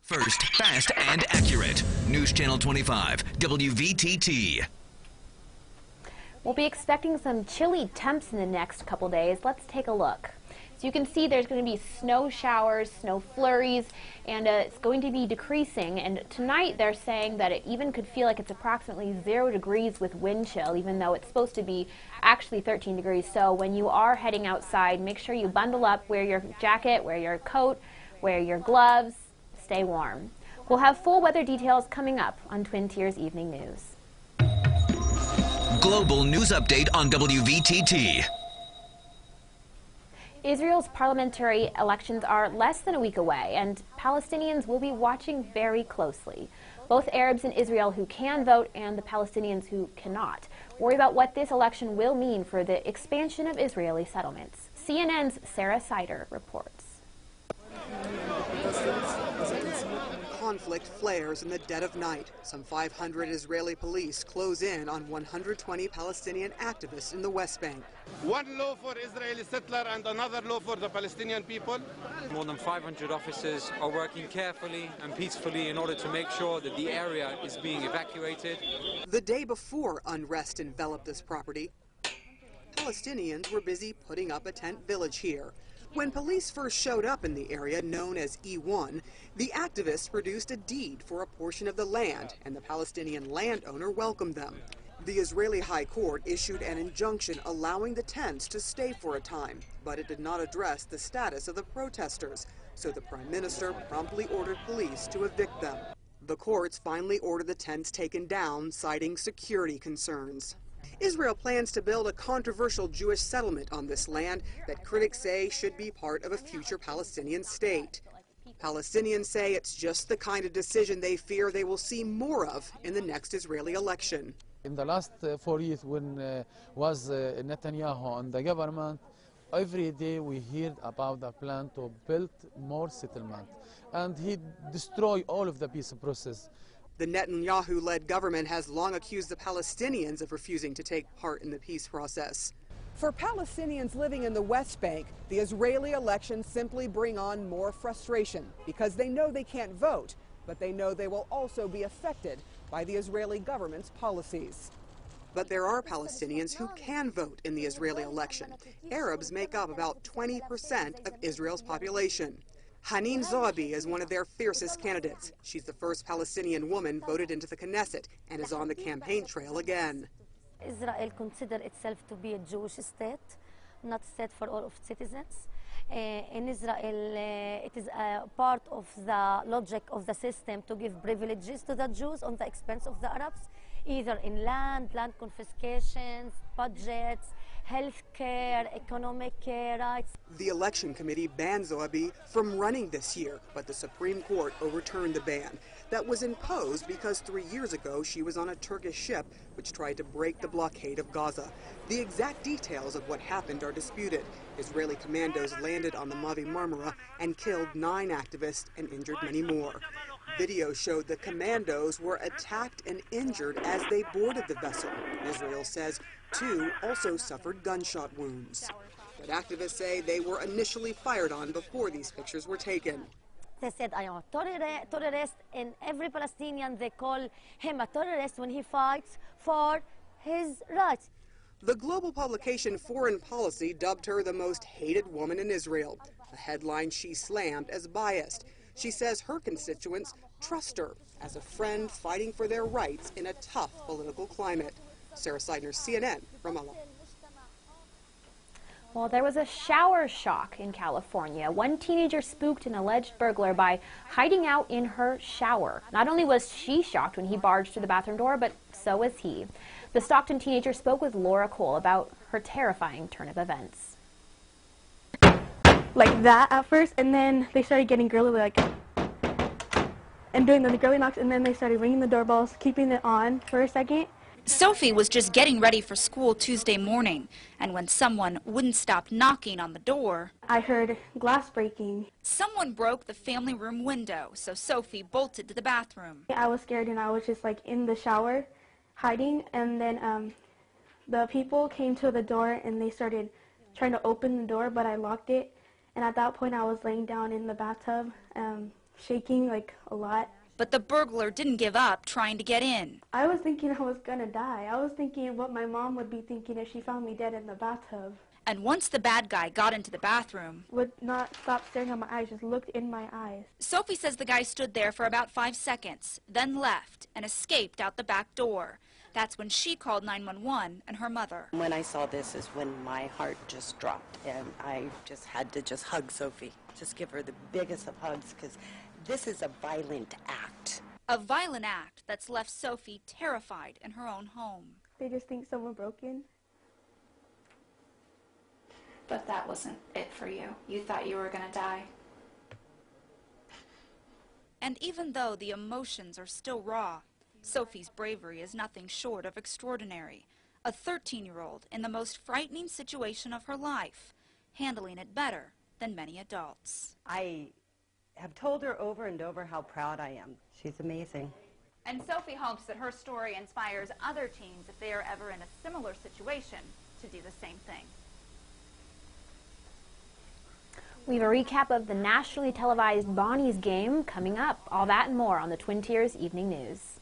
First, fast, and accurate. News Channel 25, WVTT. We'll be expecting some chilly temps in the next couple days. Let's take a look. So you can see there's going to be snow showers, snow flurries, and it's going to be decreasing. And tonight they're saying that it even could feel like it's approximately 0 degrees with wind chill, even though it's supposed to be actually 13 degrees. So when you are heading outside, make sure you bundle up, wear your jacket, wear your coat, wear your gloves, stay warm. We'll have full weather details coming up on Twin Tiers Evening News. Global news update on WVTT. Israel's parliamentary elections are less than a week away, and Palestinians will be watching very closely. Both Arabs in Israel who can vote and the Palestinians who cannot worry about what this election will mean for the expansion of Israeli settlements. CNN's Sarah Sider reports. Conflict flares in the dead of night. Some 500 Israeli police close in on 120 Palestinian activists in the West Bank. One law for Israeli settler and another law for the Palestinian people. More than 500 officers are working carefully and peacefully in order to make sure that the area is being evacuated. The day before unrest enveloped this property, Palestinians were busy putting up a tent village here. When police first showed up in the area known as E1, the activists produced a deed for a portion of the land, and the Palestinian landowner welcomed them. The Israeli High Court issued an injunction allowing the tents to stay for a time, but it did not address the status of the protesters, so the Prime Minister promptly ordered police to evict them. The courts finally ordered the tents taken down, citing security concerns. Israel plans to build a controversial Jewish settlement on this land that critics say should be part of a future Palestinian state. Palestinians say it's just the kind of decision they fear they will see more of in the next Israeli election. In the last 4 years when was Netanyahu on the government, every day we heard about the plan to build more settlement, and he destroyed all of the peace process. The Netanyahu-led government has long accused the Palestinians of refusing to take part in the peace process. For Palestinians living in the West Bank, the Israeli elections simply bring on more frustration because they know they can't vote, but they know they will also be affected by the Israeli government's policies. But there are Palestinians who can vote in the Israeli election. Arabs make up about 20% of Israel's population. Haneen Zoabi is one of their fiercest candidates. She's the first Palestinian woman voted into the Knesset and is on the campaign trail again. Israel considers itself to be a Jewish state, not a state for all of its citizens. In Israel, it is a part of the logic of the system to give privileges to the Jews on the expense of the Arabs, either in land confiscations, budgets, health care, economic rights. The election committee banned Zoabi from running this year, but the Supreme Court overturned the ban. That was imposed because 3 years ago she was on a Turkish ship which tried to break the blockade of Gaza. The exact details of what happened are disputed. Israeli commandos landed on the Mavi Marmara and killed 9 activists and injured many more. Video showed the commandos were attacked and injured as they boarded the vessel. Israel says 2 also suffered gunshot wounds. But activists say they were initially fired on before these pictures were taken. They said, I am a terrorist, and every Palestinian, they call him a terrorist when he fights for his rights. The global publication Foreign Policy dubbed her the most hated woman in Israel, a headline she slammed as biased. She says her constituents trust her as a friend fighting for their rights in a tough political climate. Sarah Seidner, CNN, Ramallah. Well, there was a shower shock in California. One teenager spooked an alleged burglar by hiding out in her shower. Not only was she shocked when he barged through the bathroom door, but so was he. The Stockton teenager spoke with Laura Cole about her terrifying turn of events. Like that at first, and then they started getting girly, like, and doing the girly knocks, and then they started ringing the doorbells, keeping it on for a second. Sophie was just getting ready for school Tuesday morning, and when someone wouldn't stop knocking on the door, I heard glass breaking. Someone broke the family room window, so Sophie bolted to the bathroom. I was scared, and I was just like in the shower, hiding, and then the people came to the door, and they started trying to open the door, but I locked it, and at that point I was laying down in the bathtub, shaking like a lot. But the burglar didn't give up trying to get in. I was thinking I was gonna die. I was thinking what my mom would be thinking if she found me dead in the bathtub. And once the bad guy got into the bathroom, Would not stop staring at my eyes, just looked in my eyes. Sophie says the guy stood there for about 5 seconds, then left and escaped out the back door. That's when she called 911 and her mother. When I saw this is when my heart just dropped, and I just had to just hug Sophie, just give her the biggest of hugs, because this is a violent act. A violent act that's left Sophie terrified in her own home. They just think someone broke in. But that wasn't it for you. You thought you were going to die. And even though the emotions are still raw, Sophie's bravery is nothing short of extraordinary. A 13-year-old in the most frightening situation of her life, handling it better than many adults. I have told her over and over how proud I am. She's amazing. And Sophie hopes that her story inspires other teens, if they are ever in a similar situation, to do the same thing. We have a recap of the nationally televised Bonnie's game coming up. All that and more on the Twin Tiers Evening News.